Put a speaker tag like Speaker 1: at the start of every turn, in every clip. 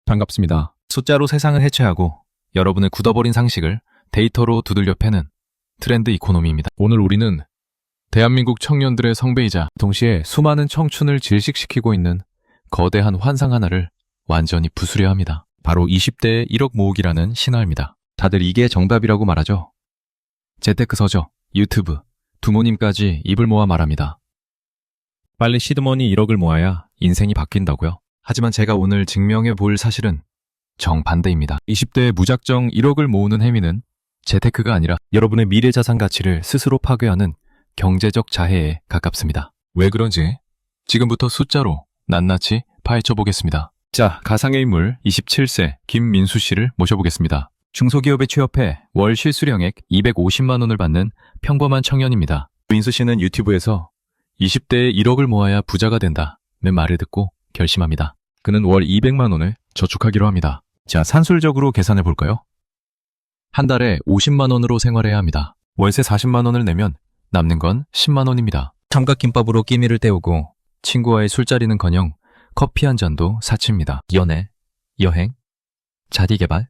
Speaker 1: 반갑습니다. 숫자로 세상을 해체하고 여러분의 굳어버린 상식을 데이터로 두들겨 패는 트렌드 이코노미입니다. 오늘 우리는 대한민국 청년들의 성배이자 동시에 수많은 청춘을 질식시키고 있는 거대한 환상 하나를 완전히 부수려 합니다. 바로 20대의 1억 모으기라는 신화입니다. 다들 이게 정답이라고 말하죠. 재테크 서적, 유튜브, 부모님까지 입을 모아 말합니다. 빨리 시드머니 1억을 모아야 인생이 바뀐다고요. 하지만 제가 오늘 증명해 볼 사실은 정반대입니다. 20대에 무작정 1억을 모으는 행위는 재테크가 아니라 여러분의 미래 자산 가치를 스스로 파괴하는 경제적 자해에 가깝습니다. 왜 그런지 지금부터 숫자로 낱낱이 파헤쳐 보겠습니다. 자, 가상의 인물 27세 김민수 씨를 모셔보겠습니다. 중소기업에 취업해 월 실수령액 250만 원을 받는 평범한 청년입니다. 민수 씨는 유튜브에서 20대에 1억을 모아야 부자가 된다는 말을 듣고 결심합니다. 그는 월 200만 원을 저축하기로 합니다. 자, 산술적으로 계산해 볼까요? 한 달에 50만 원으로 생활해야 합니다. 월세 40만 원을 내면 남는 건 10만 원입니다. 삼각김밥으로 끼니를 때우고 친구와의 술자리는커녕 커피 한 잔도 사치입니다. 연애, 여행, 자기개발.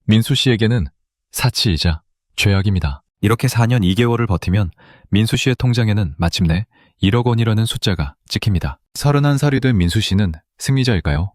Speaker 1: 민수 씨에게는 사치이자 죄악입니다. 이렇게 4년 2개월을 버티면 민수 씨의 통장에는 마침내 1억 원이라는 숫자가 찍힙니다. 31살이 된 민수 씨는 승리자일까요?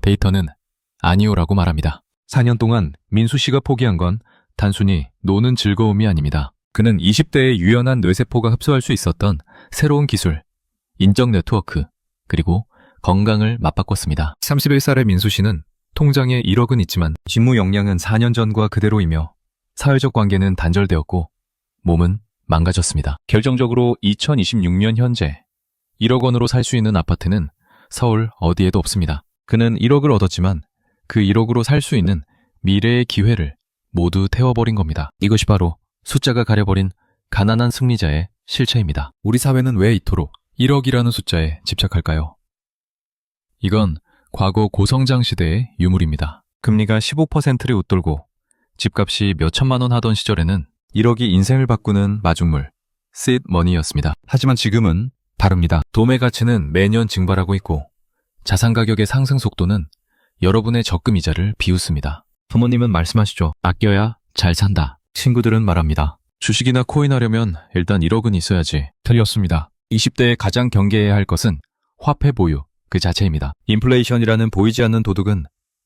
Speaker 1: 데이터는 아니오라고 말합니다. 4년 동안 민수 씨가 포기한 건 단순히 노는 즐거움이 아닙니다. 그는 20대의 유연한 뇌세포가 흡수할 수 있었던 새로운 기술, 인적 네트워크, 그리고 건강을 맞바꿨습니다. 31살의 민수 씨는 통장에 1억은 있지만 직무 역량은 4년 전과 그대로이며 사회적 관계는 단절되었고 몸은 망가졌습니다. 결정적으로 2026년 현재 1억 원으로 살 수 있는 아파트는 서울 어디에도 없습니다. 그는 1억을 얻었지만 그 1억으로 살 수 있는 미래의 기회를 모두 태워버린 겁니다. 이것이 바로 숫자가 가려버린 가난한 승리자의 실체입니다. 우리 사회는 왜 이토록 1억이라는 숫자에 집착할까요? 이건 과거 고성장 시대의 유물입니다. 금리가 15%를 웃돌고 집값이 몇 천만 원 하던 시절에는 1억이 인생을 바꾸는 마중물, seed money였습니다. 하지만 지금은 다릅니다. 도매 가치는 매년 증발하고 있고 자산 가격의 상승 속도는 여러분의 적금 이자를 비웃습니다. 부모님은 말씀하시죠. 아껴야 잘 산다. 친구들은 말합니다. 주식이나 코인 하려면 일단 1억은 있어야지. 틀렸습니다. 20대에 가장 경계해야 할 것은 화폐 보유 그 자체입니다. 인플레이션이라는 보이지 않는 도둑은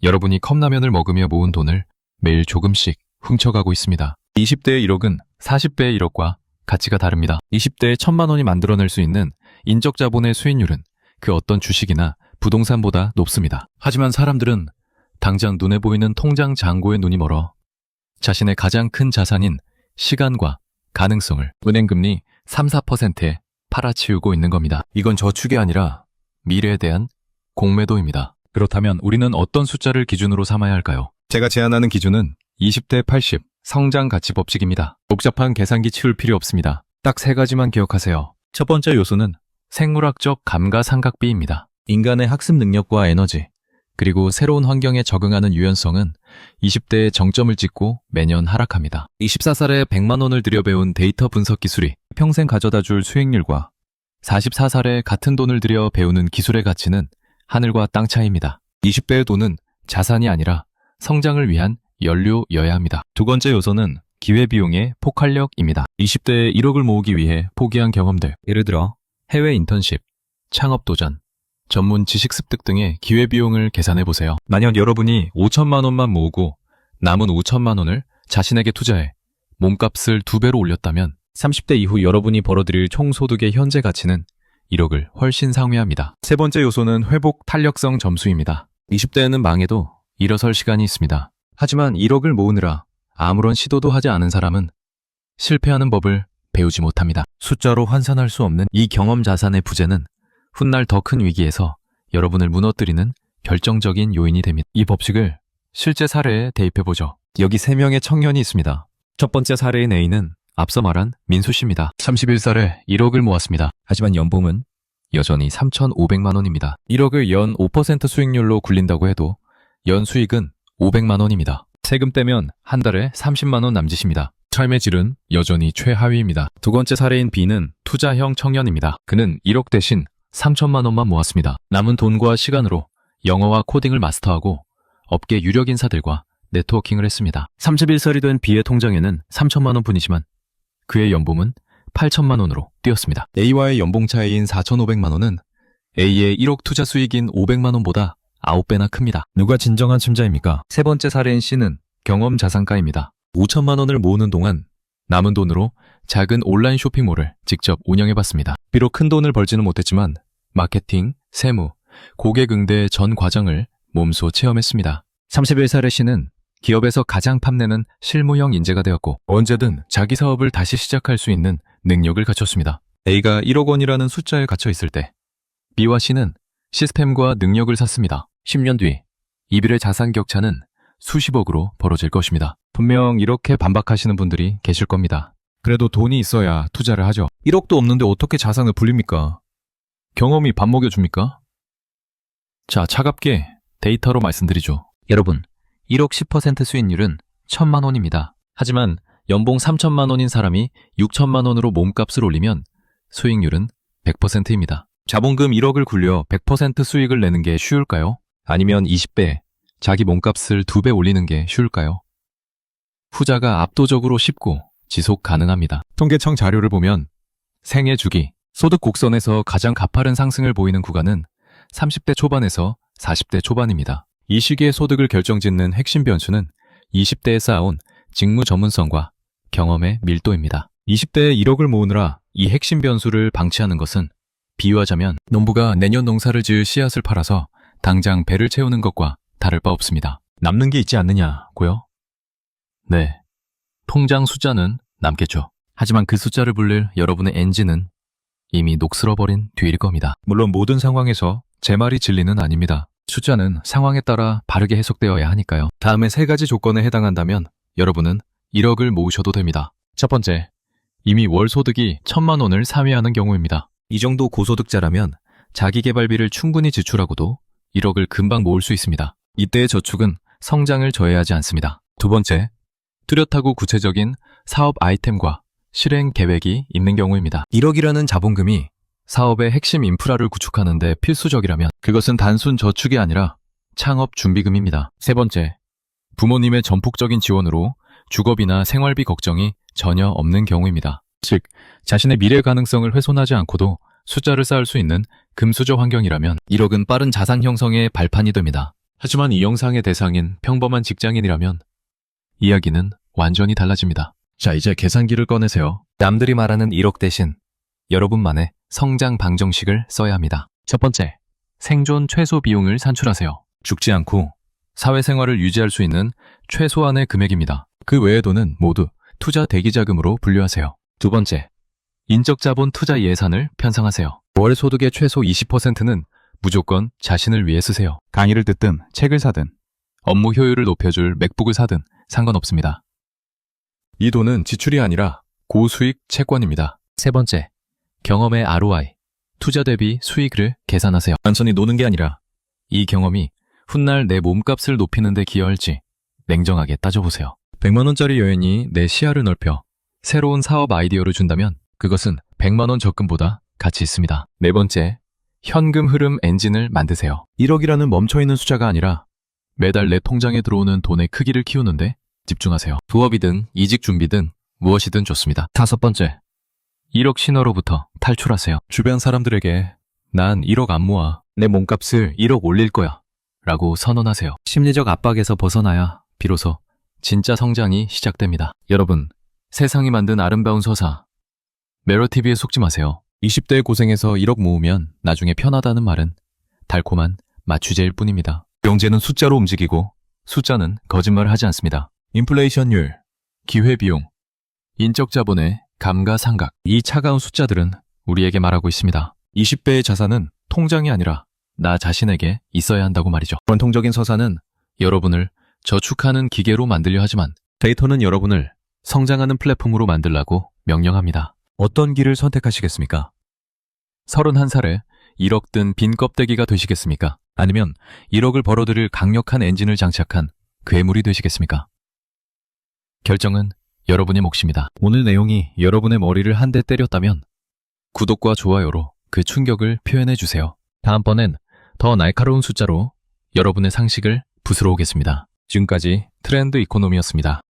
Speaker 1: 여러분이 컵라면을 먹으며 모은 돈을 매일 조금씩 훔쳐가고 있습니다. 20대의 1억은 40대의 1억과 가치가 다릅니다. 20대에 1,000만 원이 만들어낼 수 있는 인적 자본의 수익률은 그 어떤 주식이나 부동산보다 높습니다. 하지만 사람들은 당장 눈에 보이는 통장 잔고에 눈이 멀어 자신의 가장 큰 자산인 시간과 가능성을 은행금리 3, 4%에 팔아치우고 있는 겁니다. 이건 저축이 아니라 미래에 대한 공매도입니다. 그렇다면 우리는 어떤 숫자를 기준으로 삼아야 할까요? 제가 제안하는 기준은 20대 80 성장 가치 법칙입니다. 복잡한 계산기 치울 필요 없습니다. 딱 3가지만 기억하세요. 첫 번째 요소는 생물학적 감가상각비입니다. 인간의 학습 능력과 에너지, 그리고 새로운 환경에 적응하는 유연성은 20대에 정점을 찍고 매년 하락합니다. 24살에 100만 원을 들여 배운 데이터 분석 기술이 평생 가져다 줄 수익률과 44살에 같은 돈을 들여 배우는 기술의 가치는 하늘과 땅 차이입니다. 20대의 돈은 자산이 아니라 성장을 위한 연료여야 합니다. 두 번째 요소는 기회비용의 폭발력입니다. 20대에 1억을 모으기 위해 포기한 경험들, 예를 들어 해외 인턴십, 창업 도전, 전문 지식 습득 등의 기회비용을 계산해보세요. 만약 여러분이 5천만 원만 모으고 남은 5천만 원을 자신에게 투자해 몸값을 2배로 올렸다면 30대 이후 여러분이 벌어들일 총소득의 현재 가치는 1억을 훨씬 상회합니다. 세 번째 요소는 회복 탄력성 점수입니다. 20대에는 망해도 일어설 시간이 있습니다. 하지만 1억을 모으느라 아무런 시도도 하지 않은 사람은 실패하는 법을 배우지 못합니다. 숫자로 환산할 수 없는 이 경험 자산의 부재는 훗날 더 큰 위기에서 여러분을 무너뜨리는 결정적인 요인이 됩니다. 이 법칙을 실제 사례에 대입해보죠. 여기 3명의 청년이 있습니다. 첫 번째 사례인 A는 앞서 말한 민수 씨입니다. 31살에 1억을 모았습니다. 하지만 연봉은 여전히 3,500만 원입니다. 1억을 연 5% 수익률로 굴린다고 해도 연 수익은 500만 원입니다. 세금 떼면 한 달에 30만 원 남짓입니다. 삶의 질은 여전히 최하위입니다. 두 번째 사례인 B는 투자형 청년입니다. 그는 1억 대신 3천만 원만 모았습니다. 남은 돈과 시간으로 영어와 코딩을 마스터하고 업계 유력 인사들과 네트워킹을 했습니다. 31살이 된 B의 통장에는 3천만 원 뿐이지만 그의 연봉은 8천만 원으로 뛰었습니다. A와의 연봉 차이인 4,500만 원은 A의 1억 투자 수익인 500만 원보다 9배나 큽니다. 누가 진정한 춤자입니까? 세 번째 사례인 C는 경험 자산가입니다. 5천만 원을 모으는 동안 남은 돈으로 작은 온라인 쇼핑몰을 직접 운영해봤습니다. 비록 큰 돈을 벌지는 못했지만 마케팅, 세무, 고객 응대 전 과정을 몸소 체험했습니다. 31살의 C는 기업에서 가장 탐내는 실무형 인재가 되었고 언제든 자기 사업을 다시 시작할 수 있는 능력을 갖췄습니다. A가 1억 원이라는 숫자에 갇혀 있을 때 B와 C는 시스템과 능력을 샀습니다. 10년 뒤 이들의 자산 격차는 수십억으로 벌어질 것입니다. 분명 이렇게 반박하시는 분들이 계실 겁니다. 그래도 돈이 있어야 투자를 하죠. 1억도 없는데 어떻게 자산을 불립니까? 경험이 밥 먹여줍니까? 자, 차갑게 데이터로 말씀드리죠. 여러분, 1억 10% 수익률은 1,000만 원입니다. 하지만 연봉 3천만 원인 사람이 6천만 원으로 몸값을 올리면 수익률은 100%입니다. 자본금 1억을 굴려 100% 수익을 내는 게 쉬울까요? 아니면 20배, 자기 몸값을 2배 올리는 게 쉬울까요? 후자가 압도적으로 쉽고 지속 가능합니다. 통계청 자료를 보면 생애 주기, 소득 곡선에서 가장 가파른 상승을 보이는 구간은 30대 초반에서 40대 초반입니다. 이 시기의 소득을 결정짓는 핵심 변수는 20대에 쌓아온 직무 전문성과 경험의 밀도입니다. 20대에 1억을 모으느라 이 핵심 변수를 방치하는 것은 비유하자면 농부가 내년 농사를 지을 씨앗을 팔아서 당장 배를 채우는 것과 다를 바 없습니다. 남는 게 있지 않느냐고요? 네, 통장 숫자는 남겠죠. 하지만 그 숫자를 불릴 여러분의 엔진은 이미 녹슬어버린 뒤일 겁니다. 물론 모든 상황에서 제 말이 진리는 아닙니다. 숫자는 상황에 따라 바르게 해석되어야 하니까요. 다음에 3가지 조건에 해당한다면 여러분은 1억을 모으셔도 됩니다. 첫 번째, 이미 월 소득이 1,000만 원을 상회하는 경우입니다. 이 정도 고소득자라면 자기개발비를 충분히 지출하고도 1억을 금방 모을 수 있습니다. 이때의 저축은 성장을 저해하지 않습니다. 두 번째, 뚜렷하고 구체적인 사업 아이템과 실행 계획이 있는 경우입니다. 1억이라는 자본금이 사업의 핵심 인프라를 구축하는 데 필수적이라면 그것은 단순 저축이 아니라 창업 준비금입니다. 세 번째, 부모님의 전폭적인 지원으로 주거비나 생활비 걱정이 전혀 없는 경우입니다. 즉, 자신의 미래 가능성을 훼손하지 않고도 숫자를 쌓을 수 있는 금수저 환경이라면 1억은 빠른 자산 형성의 발판이 됩니다. 하지만 이 영상의 대상인 평범한 직장인이라면 이야기는 완전히 달라집니다. 자, 이제 계산기를 꺼내세요. 남들이 말하는 1억 대신 여러분만의 성장 방정식을 써야 합니다. 첫 번째, 생존 최소 비용을 산출하세요. 죽지 않고 사회생활을 유지할 수 있는 최소한의 금액입니다. 그 외의 돈은 모두 투자 대기자금으로 분류하세요. 두 번째, 인적 자본 투자 예산을 편성하세요. 월 소득의 최소 20%는 무조건 자신을 위해 쓰세요. 강의를 듣든 책을 사든 업무 효율을 높여줄 맥북을 사든 상관없습니다. 이 돈은 지출이 아니라 고수익 채권입니다. 세 번째, 경험의 ROI, 투자 대비 수익을 계산하세요. 단순히 노는 게 아니라 이 경험이 훗날 내 몸값을 높이는 데 기여할지 냉정하게 따져보세요. 100만 원짜리 여행이 내 시야를 넓혀 새로운 사업 아이디어를 준다면 그것은 100만 원 적금보다 가치 있습니다. 네 번째, 현금 흐름 엔진을 만드세요. 1억이라는 멈춰있는 숫자가 아니라 매달 내 통장에 들어오는 돈의 크기를 키우는데 집중하세요. 부업이든 이직 준비든 무엇이든 좋습니다. 다섯 번째, 1억 신호로부터 탈출하세요. 주변 사람들에게 난 1억 안 모아, 내 몸값을 1억 올릴 거야 라고 선언하세요. 심리적 압박에서 벗어나야 비로소 진짜 성장이 시작됩니다. 여러분, 세상이 만든 아름다운 서사 매러TV에 속지 마세요. 20대의 고생해서 1억 모으면 나중에 편하다는 말은 달콤한 마취제일 뿐입니다. 경제는 숫자로 움직이고 숫자는 거짓말을 하지 않습니다. 인플레이션율, 기회비용, 인적 자본의 감가상각, 이 차가운 숫자들은 우리에게 말하고 있습니다. 20배의 자산은 통장이 아니라 나 자신에게 있어야 한다고 말이죠. 전통적인 서사는 여러분을 저축하는 기계로 만들려 하지만 데이터는 여러분을 성장하는 플랫폼으로 만들라고 명령합니다. 어떤 길을 선택하시겠습니까? 31살에 1억 든 빈 껍데기가 되시겠습니까? 아니면 1억을 벌어들일 강력한 엔진을 장착한 괴물이 되시겠습니까? 결정은 여러분의 몫입니다. 오늘 내용이 여러분의 머리를 한 대 때렸다면 구독과 좋아요로 그 충격을 표현해 주세요. 다음번엔 더 날카로운 숫자로 여러분의 상식을 부수러 오겠습니다. 지금까지 트렌드 이코노미였습니다.